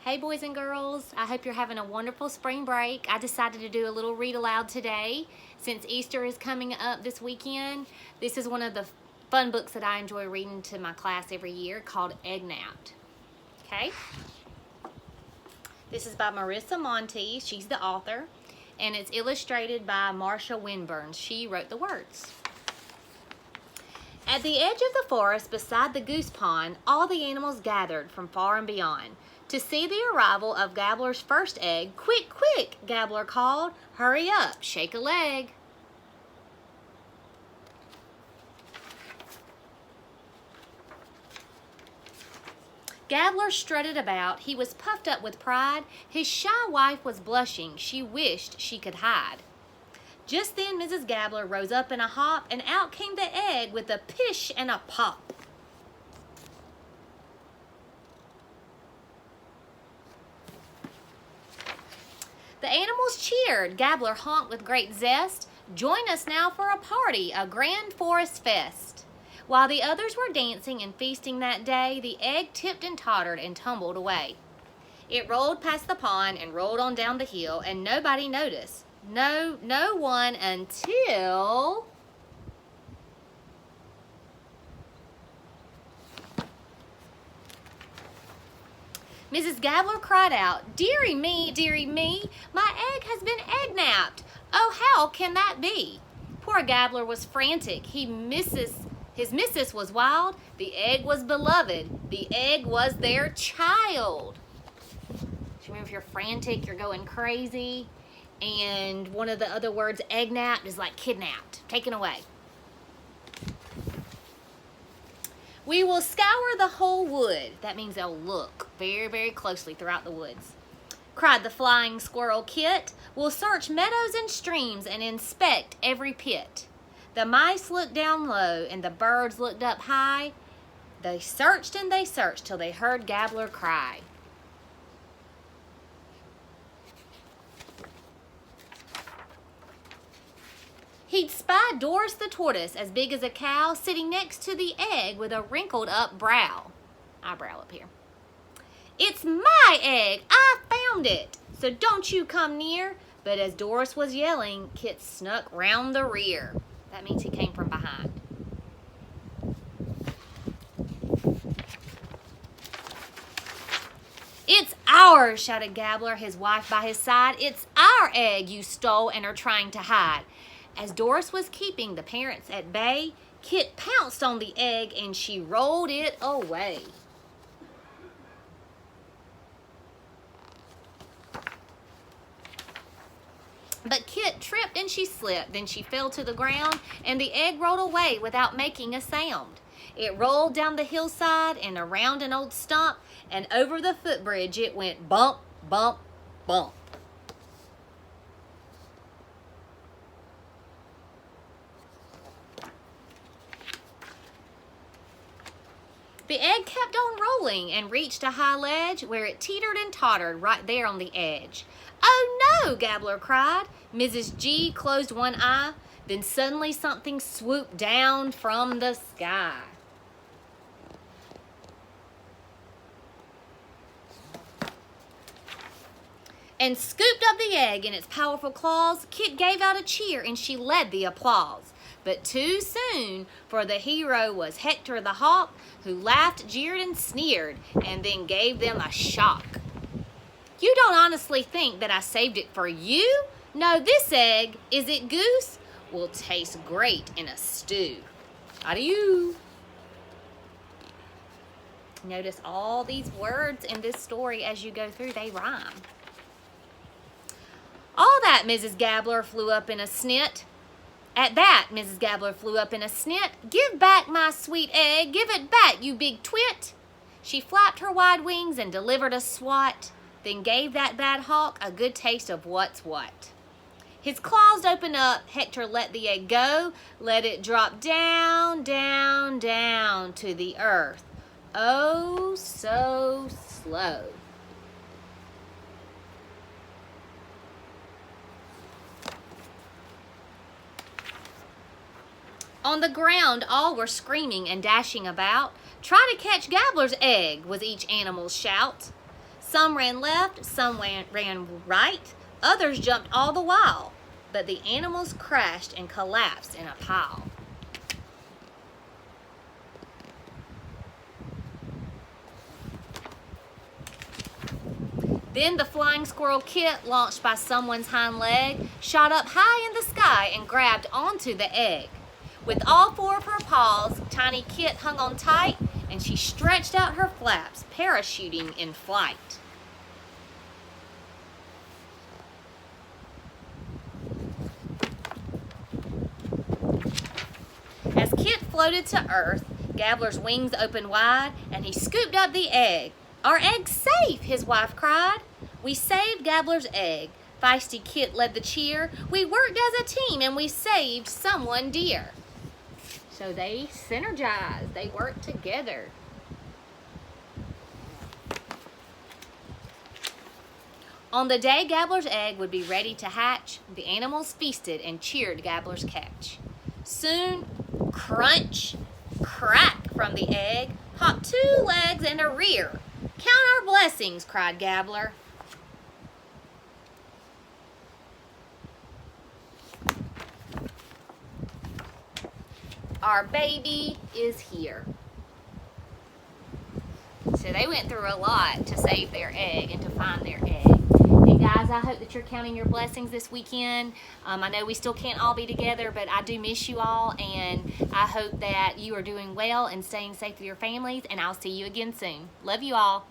Hey boys and girls, I hope you're having a wonderful spring break. I decided to do a little read aloud today since Easter is coming up this weekend. This is one of the fun books that I enjoy reading to my class every year called Aloud. Okay? This is by Marissa Monte. She's the author, and it's illustrated by Marsha Winburn. She wrote the words. At the edge of the forest beside the goose pond, all the animals gathered from far and beyond to see the arrival of Gabbler's first egg. Quick, quick, Gabbler called. Hurry up, shake a leg. Gabbler strutted about. He was puffed up with pride. His shy wife was blushing. She wished she could hide. Just then Mrs. Gabbler rose up in a hop, and out came the egg with a pish and a pop. The animals cheered. Gabbler honked with great zest. Join us now for a party, a grand forest fest. While the others were dancing and feasting that day, the egg tipped and tottered and tumbled away. It rolled past the pond and rolled on down the hill, and nobody noticed. No one until... Mrs. Gabbler cried out, dearie me, my egg has been egg-napped. Oh, how can that be? Poor Gabbler was frantic. His missus was wild. The egg was beloved. The egg was their child. So remember, if you're frantic, you're going crazy. And one of the other words, egg-napped, is like kidnapped, taken away. We will scour the whole wood. That means they'll look very, very closely throughout the woods. Cried the flying squirrel Kit. We'll search meadows and streams and inspect every pit. The mice looked down low and the birds looked up high. They searched and they searched till they heard Gabbler cry. He'd spied Doris the tortoise, as big as a cow, sitting next to the egg with a wrinkled up brow. Eyebrow up here. It's my egg! I found it! So don't you come near. But as Doris was yelling, Kit snuck round the rear. That means he came from behind. It's ours, shouted Gabbler, his wife by his side. It's our egg you stole and are trying to hide. As Doris was keeping the parents at bay, Kit pounced on the egg and she rolled it away. But Kit tripped and she slipped. Then she fell to the ground and the egg rolled away without making a sound. It rolled down the hillside and around an old stump, and over the footbridge it went bump, bump, bump. The egg kept on rolling and reached a high ledge where it teetered and tottered right there on the edge. Oh no, Gabbler cried. Mrs. G closed one eye. Then suddenly something swooped down from the sky. And scooped up the egg in its powerful claws. Kit gave out a cheer and she led the applause. But too soon, for the hero was Hector the Hawk, who laughed, jeered, and sneered, and then gave them a shock. You don't honestly think that I saved it for you? No, this egg, is it goose? Will taste great in a stew. Adieu. Notice all these words in this story as you go through, they rhyme. All that, Mrs. Gabbler flew up in a snit. At that, Mrs. Gabbler flew up in a snit. Give back my sweet egg, give it back, you big twit. She flapped her wide wings and delivered a swat, then gave that bad hawk a good taste of what's what. His claws opened up, Hector let the egg go, let it drop down, down, down to the earth. Oh, so slow. On the ground, all were screaming and dashing about. Try to catch Gabbler's egg, was each animal's shout. Some ran left, some ran right, others jumped all the while, but the animals crashed and collapsed in a pile. Then the flying squirrel Kit, launched by someone's hind leg, shot up high in the sky and grabbed onto the egg. With all four of her paws, tiny Kit hung on tight, and she stretched out her flaps, parachuting in flight. As Kit floated to earth, Gabbler's wings opened wide, and he scooped up the egg. "Our egg's safe," his wife cried. "We saved Gabbler's egg." Feisty Kit led the cheer. "We worked as a team and we saved someone dear." So they synergized. They worked together. On the day Gabbler's egg would be ready to hatch, the animals feasted and cheered Gabbler's catch. Soon, crunch, crack from the egg, hopped 2 legs and a rear. "Count our blessings," cried Gabbler. "Our baby is here." So they went through a lot to save their egg and to find their egg. And guys, I hope that you're counting your blessings this weekend. I know we still can't all be together, but I do miss you all, and I hope that you are doing well and staying safe with your families, and I'll see you again soon. Love you all.